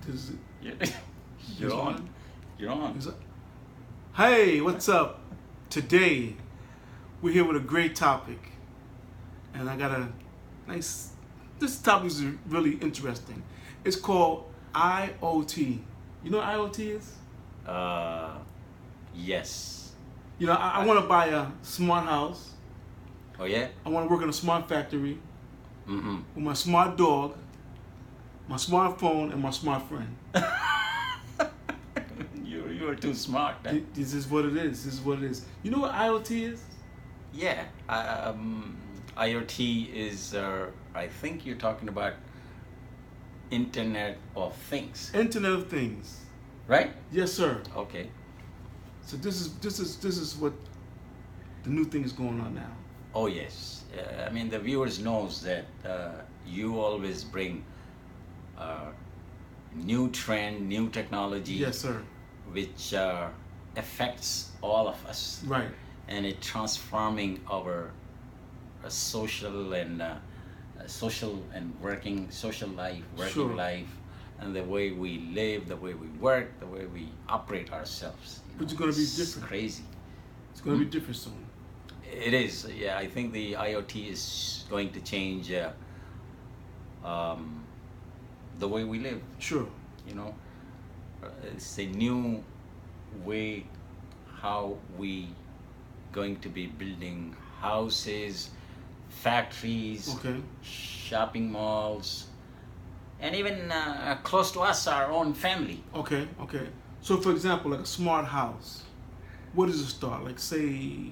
This is, Yeah. is You're on. You're on. Is it? Hey, what's up? Today, we're here with a great topic. And I got a nice, this topic is really interesting. It's called IOT. You know what IoT is? Yes. You know, I want to buy a smart house. Oh yeah. I want to work in a smart factory Mm-hmm. with my smart dog, my smartphone, and my smart friend. You are too smart. Huh? This is what it is. This is what it is. You know what IoT is? Yeah. IoT is. I think you're talking about Internet of Things, Internet of Things. right? Yes, sir. Okay. So this is what the new thing is going on now. Oh yes. I mean, the viewers knows that you always bring new trend, new technology, Yes, sir. which affects all of us, Right. and it transforming our social and social life, working Sure. life, and the way we live, the way we work, the way we operate ourselves. But it's gonna be It's different. Crazy. It's going to be different soon. It is. Yeah, I think the IoT is going to change the way we live. Sure. You know, it's a new way how we going to be building houses, factories, Okay. shopping malls, and even close to us, our own family. Okay. Okay. So, for example, like a smart house, what does it start? Like, say,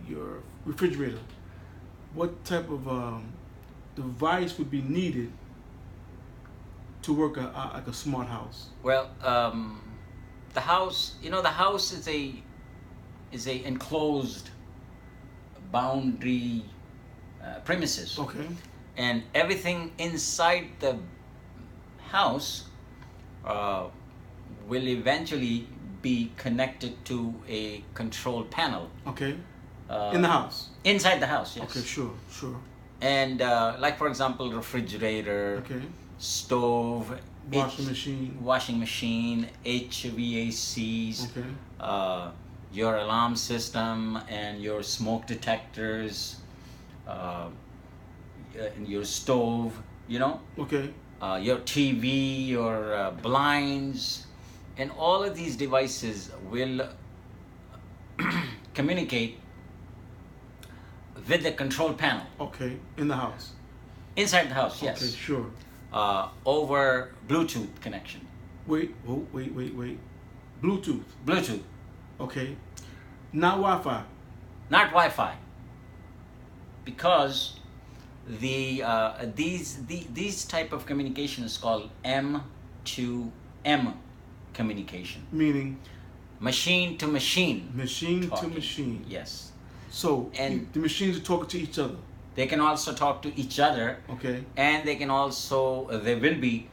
your refrigerator. What type of device would be needed to work like a smart house? Well, the house, the house is a enclosed boundary premises, Okay. and everything inside the house will eventually be connected to a control panel Okay. In the house. inside the house. Yes. Okay. Sure. Sure. And like for example, refrigerator, Okay. stove, Washing machine. HVACs, Okay. your alarm system and your smoke detectors, and your stove, Okay. your TV, your blinds, and all of these devices will communicate with the control panel Okay. In the house. inside the house. Yes. Okay. Sure. Over Bluetooth connection. Wait. Oh, wait. Bluetooth. Bluetooth, Okay. Not Wi-Fi. not Wi-Fi, because these type of communication is called M2M communication, Meaning machine to machine. machine to talking. machine. Yes, So And- the machines are talking to each other. they can also talk to each other, Okay. and they can also they will be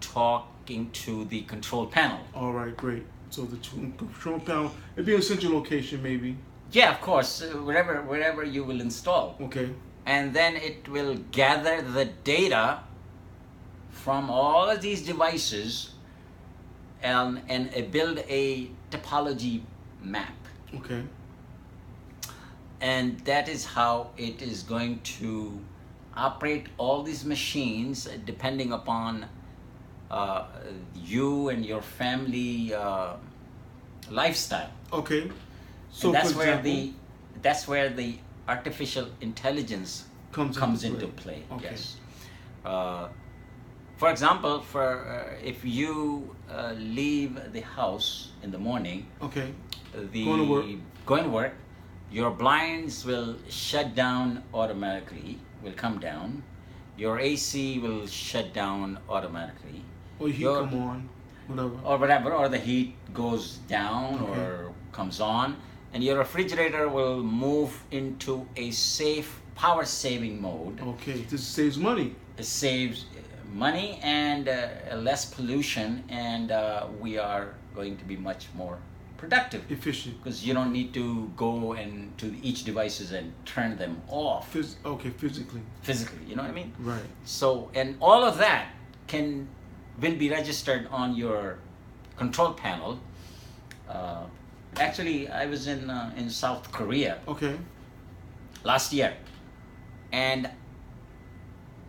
talking to the control panel. All right. Great. So the control panel, it'd be in a central location, maybe. Yeah, of course, wherever you will install, Okay. and then it will gather the data from all of these devices and build a topology map, Okay. and that is how it is going to operate all these machines depending upon you and your family lifestyle. Okay. So And for example, that's where the artificial intelligence comes into play. Okay. Yes. For example, if you leave the house in the morning, Okay. going to work. to work, your blinds will shut down automatically. Will come down. Your AC will shut down automatically. Or heat Your- come on. Whatever. or whatever, or the heat goes down Okay. or comes on, and your refrigerator will move into a safe power saving mode. Okay. This saves money. It saves money and less pollution, and we are going to be much more productive Efficient. because you don't need to go into each devices and turn them off Okay. Physically. physically. You know what I mean? Right. So, and all of that can will be registered on your control panel. Actually, I was in South Korea Okay. last year, and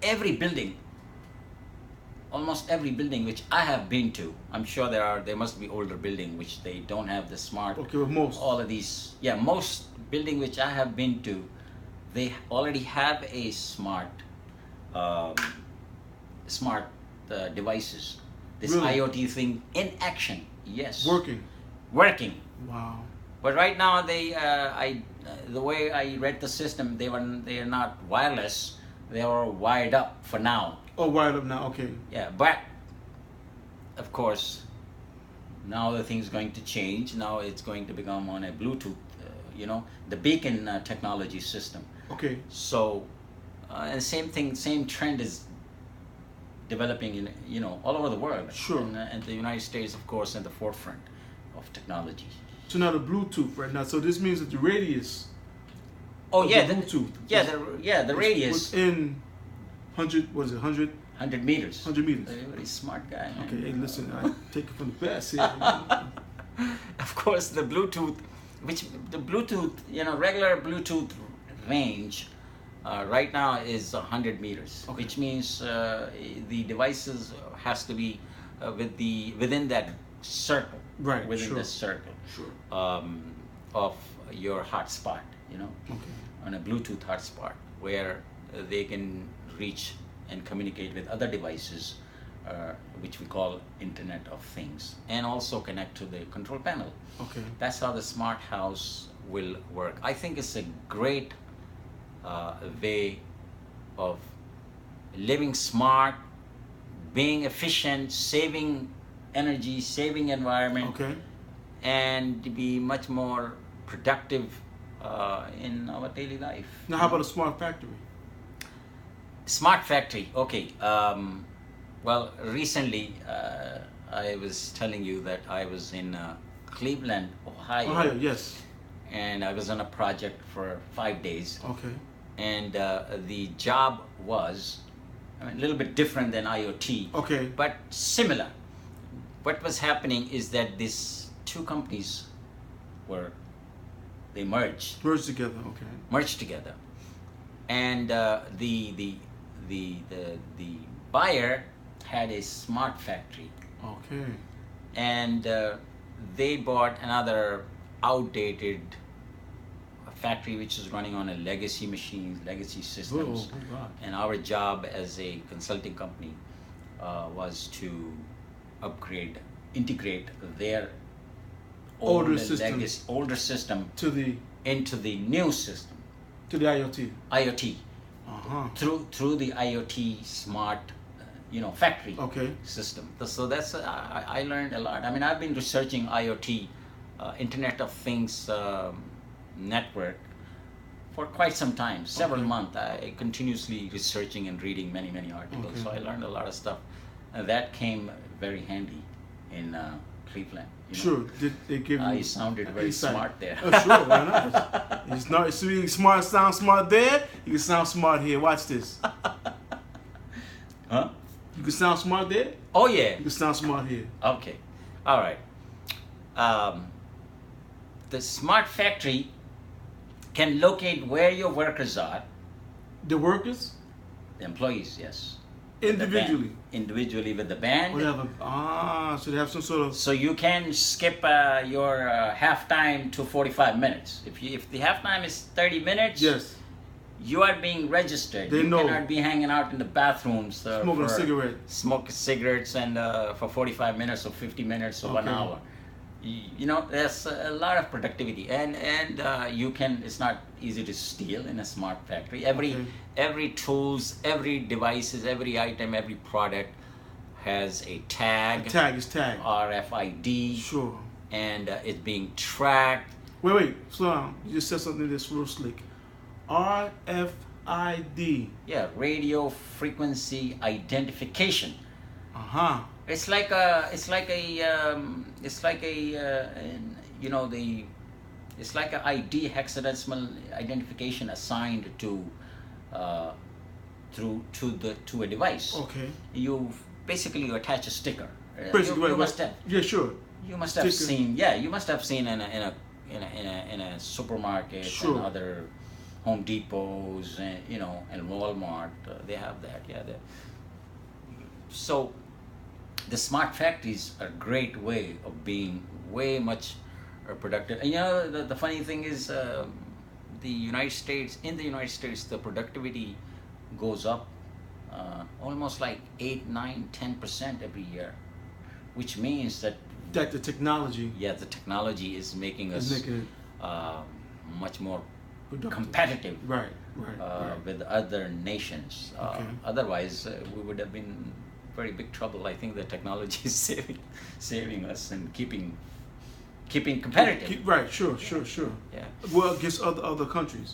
every building, almost every building which I have been to, I'm sure there must be older building which they don't have the smart. Okay, with most. All of these, yeah, most building which I have been to, they already have a smart, um, smart devices. This Really? IoT thing in action. Yes. Working. Wow. But right now the way I read the system, they are not wireless. They are wired up for now. Oh, wired up now. Okay. Yeah, but of course, now the thing's going to change. Now it's going to become on a Bluetooth, the beacon technology system. Okay. So, and same thing, same trend is developing in all over the world. Sure. And the United States, of course, in the forefront of technology. So now the Bluetooth right now. So this means that the radius. Oh of yeah, the Bluetooth. the radius. Within 100. What is it? 100. 100 meters. 100 meters. Very smart guy, man. Okay. Hey, listen. I take it from the best here. Of course, the Bluetooth, regular Bluetooth range right now is 100 meters, Okay. which means the devices has to be within that circle, Right, within sure. the circle Sure. of your hotspot, Okay. on a Bluetooth hotspot where they can reach and communicate with other devices, which we call Internet of Things, and also connect to the control panel. Okay. That's how the smart house will work. I think it's a great way of living smart, being efficient, saving energy, saving environment, Okay. and to be much more productive in our daily life. Now, how about a smart factory? Smart factory. Okay. Well, recently I was telling you that I was in Cleveland, Ohio, Ohio. Yes. and I was on a project for 5 days. Okay. And the job was a little bit different than IoT, Okay. but similar. What was happening is that these two companies they merged Merged together. Okay. and the buyer had a smart factory, Okay. and they bought another outdated factory which is running on a legacy machines, legacy systems. Oh, God. And our job as a consulting company was to integrate their Older system. older system To the into the new system, IoT. IoT, Uh-huh. through the IoT smart, factory Okay. system. So that's I learned a lot. I mean, I've been researching IoT, Internet of Things network for quite some time, several Okay. months. I continuously researching and reading many articles. Okay. So I learned a lot of stuff, and that came very handy in Cleveland. Sure. Did they give you? I sounded very insight? smart there. Oh, sure. Why not? It's not. So you can sound smart there. You can sound smart here. Watch this. Huh? You can sound smart there. Oh yeah. You can sound smart here. Okay. All right. The smart factory can locate where your workers are, The workers the employees, yes. With the individually. band. Individually with the band. Or they have so they have some sort of. So you can skip your halftime to 45 minutes. If the halftime is 30 minutes, Yes. you are being registered. They you know. cannot be hanging out in the bathrooms Smoking a cigarette. Smoke cigarettes and for 45 minutes or 50 minutes or 1 Okay. hour. There's a lot of productivity, and you can. It's not easy to steal in a smart factory. Every tools, every devices, every item, every product has a tag, Tag is tag. RFID, Sure. and it's being tracked. Wait. Slow down. You just said something that's real slick. RFID. Yeah, radio frequency identification. Uh-huh. It's like a ID, hexadecimal identification assigned to a device. Okay. basically you attach a sticker. Basically, You right, must right. have Yeah, sure. you must have Sticker. seen, yeah, you must have seen in a supermarket Sure. and other Home Depots and and Walmart. They have that. Yeah. So the smart factories are a great way of being way much productive. And the funny thing is, in the United States, the productivity goes up almost like 8, 9, 10% every year, which means that That the technology the technology is making is us making it uh, much more productive. competitive Right, right. with other nations. Okay. Otherwise, we would have been very big trouble. I think the technology is saving us and keeping competitive. Right, sure. Yeah. Well, against other countries.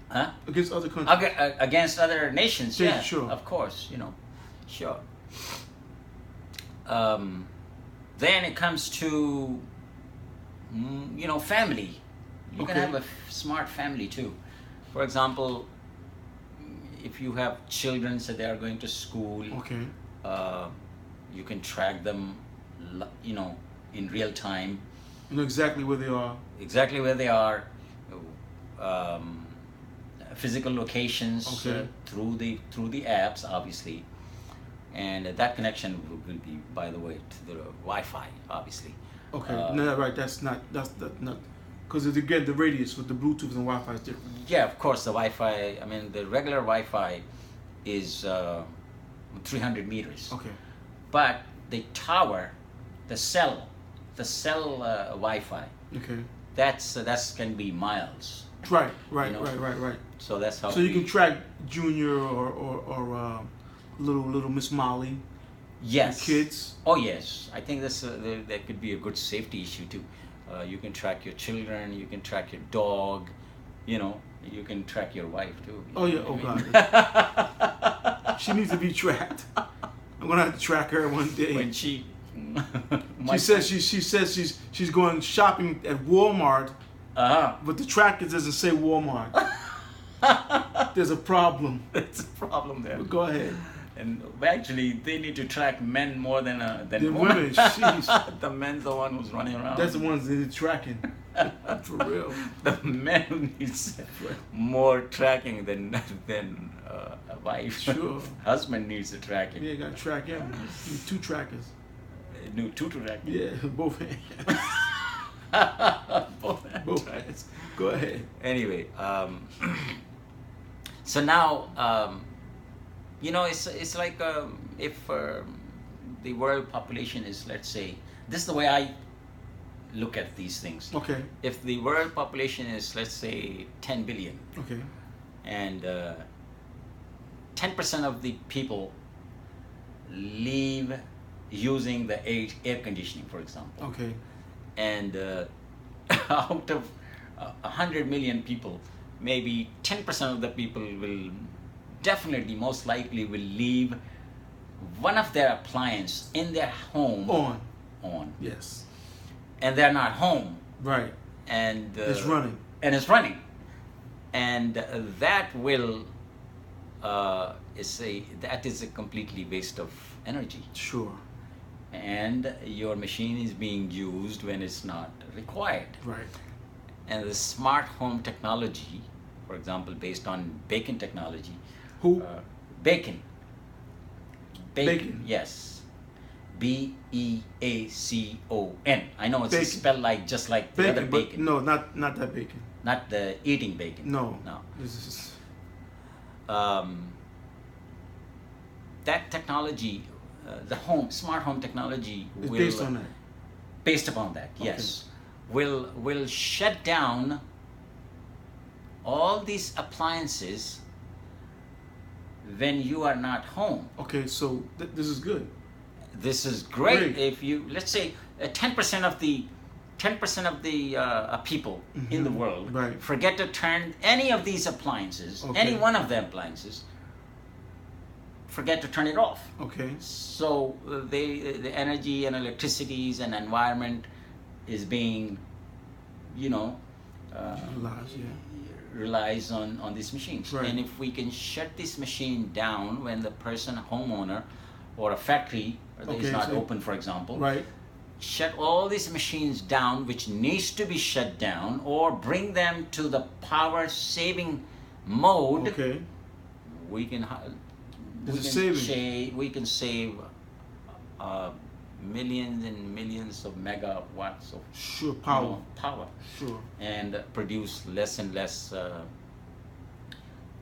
Huh? Against other countries. Against other nations, Yeah, yeah, sure. of course, sure. Then it comes to, family. You can Okay. have a smart family too. For example, if you have children, so they are going to school, Okay. you can track them, in real time, You know exactly where they are. exactly where they are, physical locations Okay. through the apps, obviously, and that connection will be, by the way, to the Wi-Fi, obviously. Okay. No, right. That's not. Because again, the radius with the Bluetooth and Wi-Fi is different. Yeah, of course, the Wi-Fi. I mean, the regular Wi-Fi is 300 meters, Okay. but the tower, the cell Wi-Fi, Okay. that's can be miles. Right. You know? Right. So that's how. So you can track Junior or little Miss Molly. Yes. Kids. Oh yes, I think that could be a good safety issue too. You can track your children, you can track your dog, you can track your wife too. Oh yeah. Oh God. She needs to be tracked. I'm gonna have to track her one day. When she She says she's going shopping at Walmart, but the tracker doesn't say Walmart. There's a problem. That's a problem there. But go ahead. And actually, they need to track men more than The women. women, jeez. The men's the one who's running around. That's the ones that are tracking. For real. The man needs more tracking than a wife. Sure. Husband needs the tracking. Yeah, you gotta track him. You need 2 trackers. No, two tracking. Yeah, both hands. Both hands. Both hands. Go ahead. Anyway, so now, it's like if the world population is, let's say, this is the way I look at these things. Okay. If the world population is, let's say, 10 billion, Okay. and 10% of the people leave using the air conditioning, for example, Okay. and out of 100 million people, maybe 10% of the people will definitely, most likely, will leave one of their appliances in their home on, Yes. and they're not home, Right. and It's running. and that will that is a completely waste of energy, Sure. and your machine is being used when it's not required. Right. And the smart home technology, for example, based on Bacon technology. Who? Bacon. Bacon. Yes. Beacon. I know it's Bacon. spelled just like the other Bacon, but bacon. no, not that bacon. Not the eating bacon. No. No. This is That technology, the smart home technology, it's will, based on that. based upon that, Okay. yes, will shut down all these appliances when you are not home. Okay, so this is good. This is great. Great. If you, let's say, 10% of the people in the world Right. forget to turn any of these appliances, Okay. any one of the appliances, forget to turn it off. Okay. So the energy and electricities and environment is being, Realize, yeah. relies on these machines. Right. And if we can shut this machine down when the homeowner or a factory that is Okay, not so- open, for example, Right. shut all these machines down, which needs to be shut down, or bring them to the power saving mode. Okay. We can There's a savings. we can save millions and millions of megawatts of Sure. Power. power, Sure. and produce less and less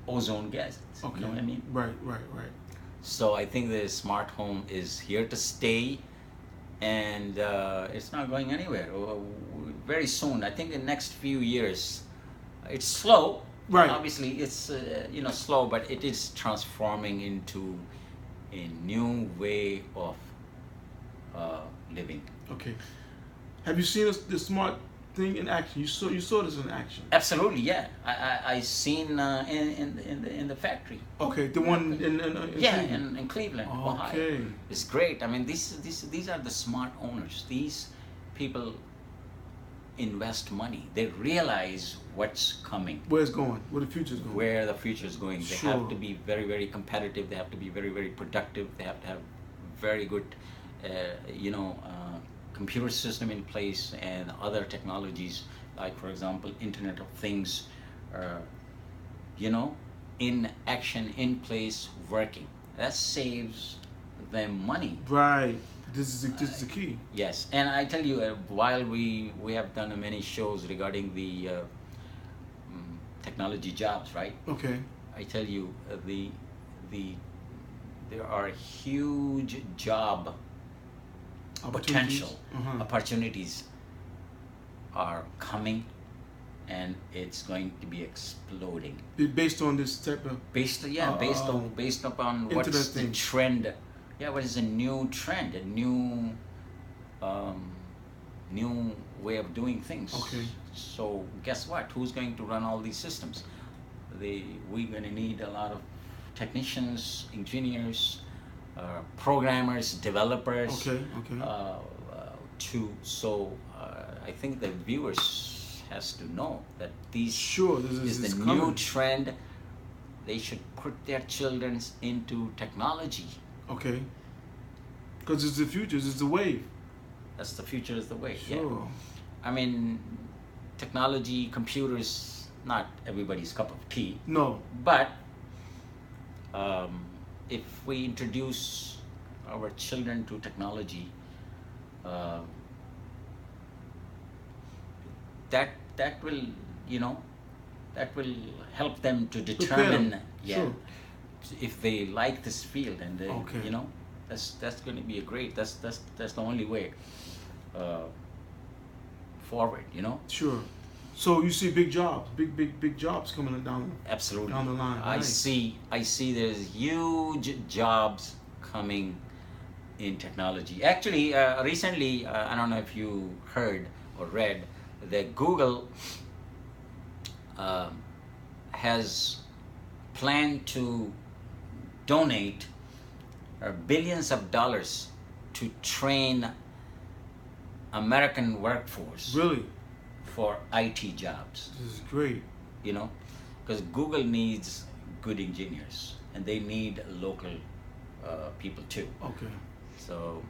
ozone gases. Okay. You know what I mean? Right. Right. Right. So I think the smart home is here to stay, and it's not going anywhere. Very soon, I think in the next few years, it's slow. Right. Obviously, it's slow, but it is transforming into a new way of living. Okay. Have you seen the smart thing in action? You saw this in action. Absolutely, yeah. I seen in the factory. Okay, the one in Yeah, Cleveland. in Cleveland, Ohio. Okay. It's great. I mean, these are the smart owners. These people invest money. They realize what's coming, Where it's going? Where the future's going? where the future is going. They Sure. have to be very, very competitive. They have to be very, very productive. They have to have very good, computer system in place and other technologies, like, for example, Internet of Things, in action, in place, working. That saves them money. Right. This is the key. Yes, and I tell you, while we have done many shows regarding the technology jobs, right? Okay. I tell you, there are huge job potential Uh-huh. opportunities are coming, and it's going to be exploding. Based on this type of Based upon Internet what's the thing. trend. Yeah, what is a new trend, a new way of doing things. Okay. So guess what? Who's going to run all these systems? We're going to need a lot of technicians, engineers, programmers, developers. Okay. Okay. I think the viewers has to know that these Sure. This is is the coming. new trend. They should put their children into technology. Okay. Because it's the future. It's the wave. That's the future, is the way. Sure. Yeah. I mean, technology, computers, not everybody's cup of tea. No. But if we introduce our children to technology, that will help them to determine, Sure. if they like this field, and they, Okay. that's going to be a great. That's the only way forward. Sure. So you see big jobs, big jobs coming down. Absolutely. Down the line, I nice. see there's huge jobs coming in technology. Actually, recently, I don't know if you heard or read that Google has planned to donate billions of dollars to train American workforce Really, for IT jobs. this is great. Because Google needs good engineers, and they need local people too. Okay. So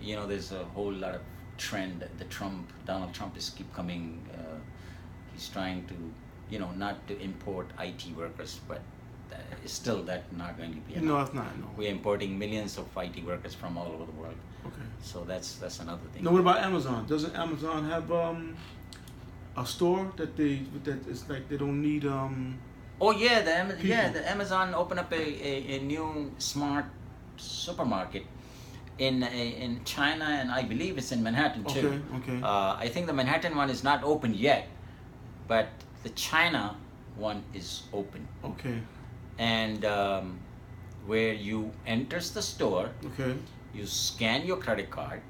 there's a whole lot of trend. Donald Trump is keep coming. He's trying to not to import IT workers, but still that's not going to be enough. No, it's not. No. We're importing millions of IT workers from all over the world. Okay. So that's another thing. Now, what about Amazon? Doesn't Amazon have a store that it's like they don't need Oh yeah, People. the Amazon opened up a new smart supermarket in China, and I believe it's in Manhattan too. Okay, okay. I think the Manhattan one is not open yet, but the China one is open. Okay. And where you enters the store, Okay. you scan your credit card,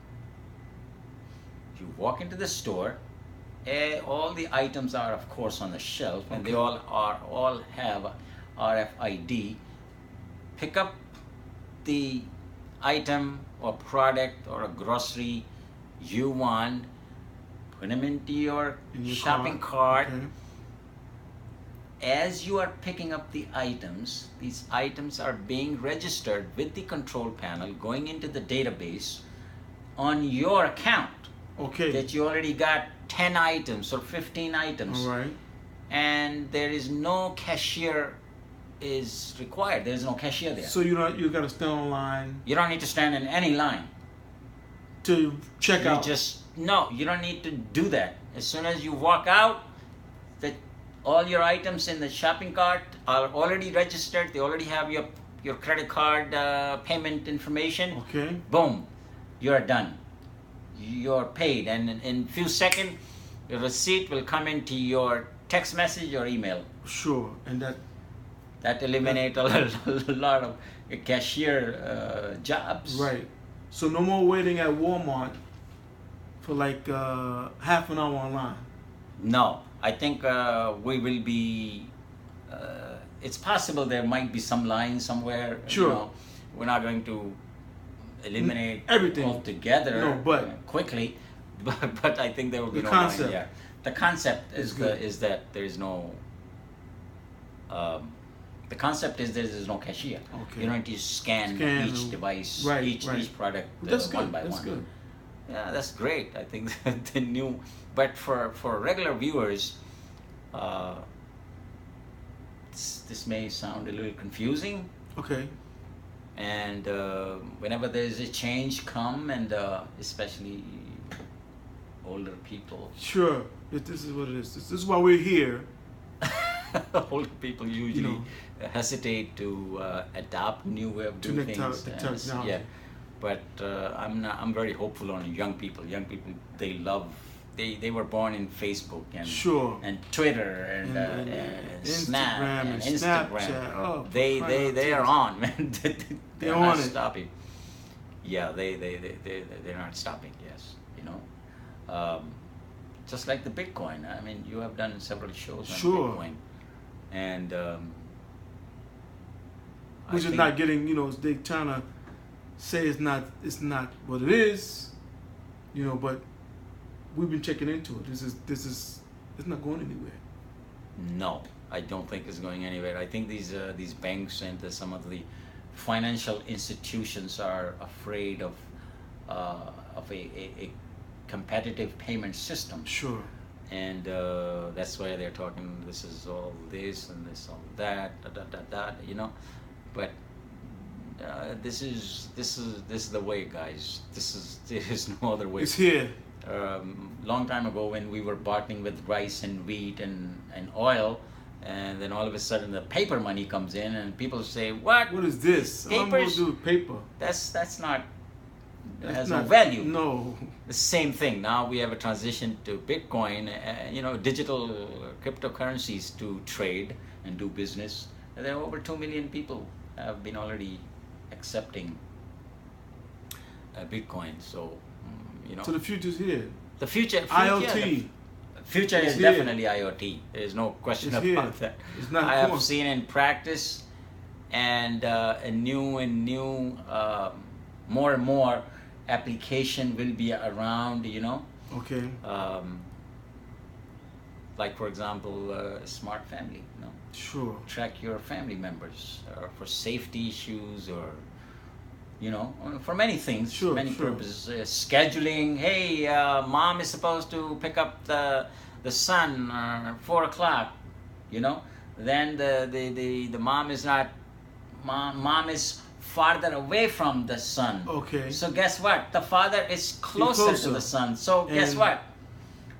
you walk into the store, all the items are of course on the shelf, and they Okay. all have RFID. Pick up the item or product or a grocery you want, put them into your In your shopping cart, Okay. as you are picking up the items, these items are being registered with the control panel, going into the database on your account. Okay. That you already got 10 items or 15 items. All right. And there is no cashier is required. There is no cashier there. So you got to stand online You don't need to stand in any line. to check out. No, you don't need to do that. As soon as you walk out, that all your items in the shopping cart are already registered. They already have your credit card payment information. Okay. Boom, you're done. You're paid, and in few seconds, your receipt will come into your text message or email. Sure, and That eliminates a lot of cashier jobs. right. So no more waiting at Walmart for like half an hour online. No, I think we will be. It's possible there might be some line somewhere. Sure. You know, we're not going to eliminate everything altogether. No, but quickly. But I think there will be the no concept. line. Yeah. The concept Is is that there is no. The concept is there is no cashier. Okay. You don't need to scan each device, right, each right. product That's one good. by That's one. good. Yeah, that's great. I think the new, but for regular viewers, this may sound a little confusing. Okay. And whenever there's a change come, and especially older people. Sure. This is what it is. This is why we're here. Older people usually hesitate to adopt new way of doing things. Technology. Yeah, but I'm very hopeful on young people. Young people, they love. They were born in Facebook and Sure. and Twitter and Snap and Instagram. Snapchat. Oh, they are on, man. They're on not it. stopping. Yeah, they're not stopping. Yes, you know. Just like the Bitcoin. I mean, you have done several shows on Sure. Bitcoin, and which is not getting. They trying to say it's not what it is. But we've been checking into it. This is it's not going anywhere. No, I don't think it's going anywhere. I think these banks and some of the financial institutions are afraid of a competitive payment system. Sure. And that's why they're talking. This is all this and this all that. But this is the way, guys. There is no other way. It's here. Long time ago, when we were bartering with rice and wheat and oil, and then all of a sudden the paper money comes in, and people say, "What? What is this? All I'm gonna do with paper. That's not. It has not no value." No. The same thing. Now we have a transition to Bitcoin, digital cryptocurrencies to trade and do business. And there are over 2 million people have been already accepting Bitcoin. So, So the future's here. The future IoT. Future is here. definitely IoT. There is no question It's about here. that. It's not I have cool. seen in practice, and a new more and more application will be around. Okay. Like for example, smart family. Sure. Track your family members for safety issues or. For many things, Sure, many sure. purposes. Scheduling. Hey, mom is supposed to pick up the son 4 o'clock. Then the mom is not. Mom is farther away from the son. Okay. So guess what? The father is closer to the son. So guess And- what?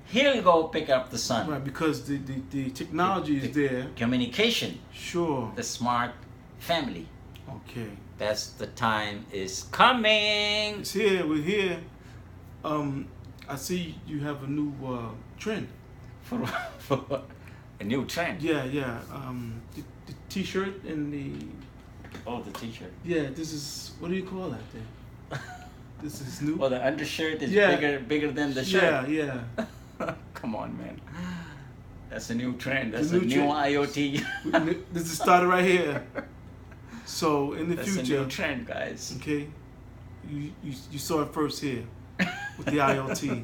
He'll go pick up the son. Right, because the technology is there. Communication. Sure. The smart family. Okay. That's the time is coming. It's here. We're here. I see you have a new trend. For a new trend. Yeah. The T-shirt and the. Oh, the t-shirt. Yeah. This is, what do you call that thing? This is new. Well, the undershirt is Yeah. bigger than the shirt. Yeah. Come on, man. That's a new trend. That's The a new new trend. IoT. This is started right here. So in the That's future, a new trend, guys. okay, you saw it first here with the IoT,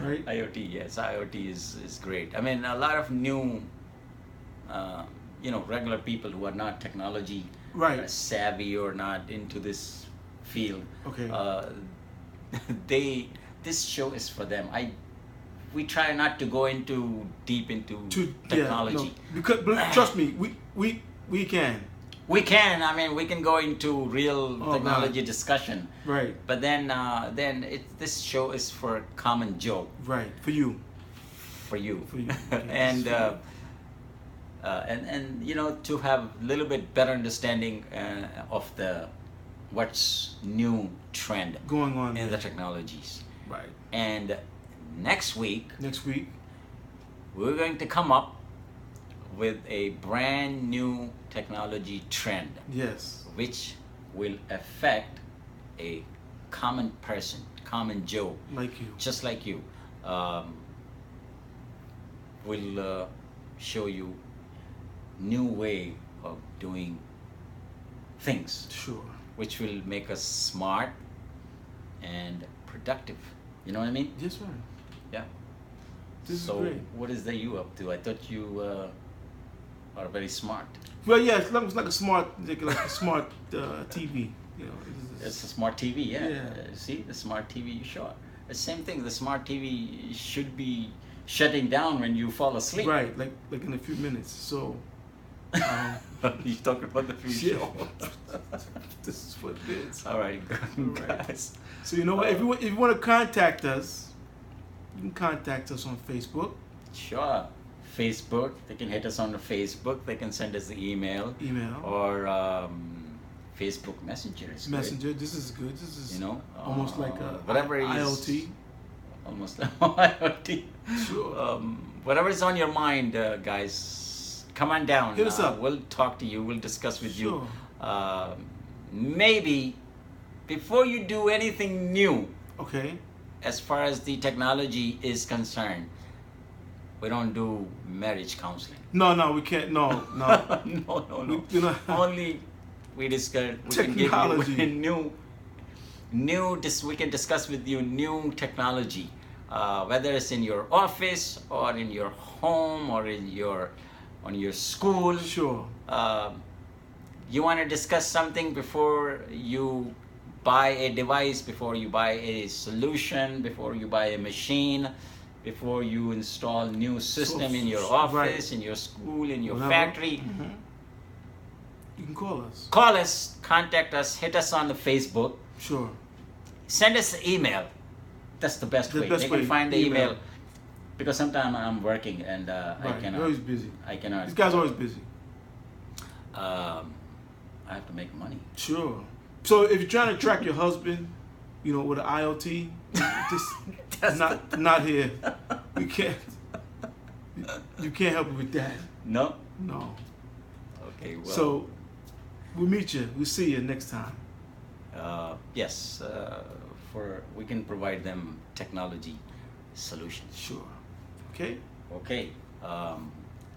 right? IoT, yes, IoT is great. I mean, a lot of new regular people who are not technology Right. savvy or not into this field. Okay. This show is for them. We try not to go deep into technology. Yeah, no, because but trust me, we can. We can. I mean, we can go into real Oh, technology God. discussion. Right. But then this show is for common Joe. Right. For you. For you. For you. Okay. and to have a little bit better understanding of what's new trend Going on in there. the technologies. Right. And next week we're going to come up with a brand new technology trend. Yes. Which will affect a common person, common Joe, Like you. just like you. Will show you new way of doing things, Sure. which will make us smart and productive. You know what I mean? Yes, sir. Yeah. This So is great. what is that you up to? I thought you are very smart. Well, yeah, it's like a smart, like a smart TV. You know, It's a smart TV, yeah. Yeah. See, the smart TV, sure. The same thing, the smart TV should be shutting down when you fall asleep. right, like in a few minutes. So, You're talking about the free Yeah. show. this is what it is. All right, All right. guys. So you know what? If you want to contact us, you can contact us on Facebook. Sure. Facebook, they can hit us on the Facebook. They can send us the email. Email. Or Facebook Messenger. Is good. Messenger. This is good. This is almost like a whatever it is. IOT. Almost IoT. Sure. Whatever is on your mind, guys, come on down. Hit us up. We'll talk to you. We'll discuss with Sure. you. Maybe before you do anything new, Okay. as far as the technology is concerned, we don't do marriage counseling. No, we can't. No. No. We don't- Only we discuss. We Technology. can give you we can discuss with you new technology, whether it's in your office or in your home or on your school. Sure. You want to discuss something before you buy a device, before you buy a solution, before you buy a machine, before you install new system in your office, right. in your school, in your Whatever. factory. Mhm. You can call us. Call us, contact us, hit us on the Facebook, Sure. send us an email. That's the best way. They can find the email. Because sometimes I'm working and I Right. cannot. You're always busy. I cannot. This guy's always busy. I have to make money. Sure. So if you're trying to track your husband, with an IoT, just not here. We can't. You can't help him with that. No. No. Okay. Well. So we'll meet you. We'll see you next time. Yes. We can provide them technology solutions. Sure. Okay. Okay.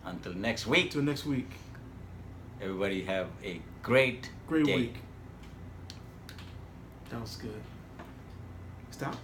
Until next week. Till next week. Everybody have a great Great day. week. That was good. Stop.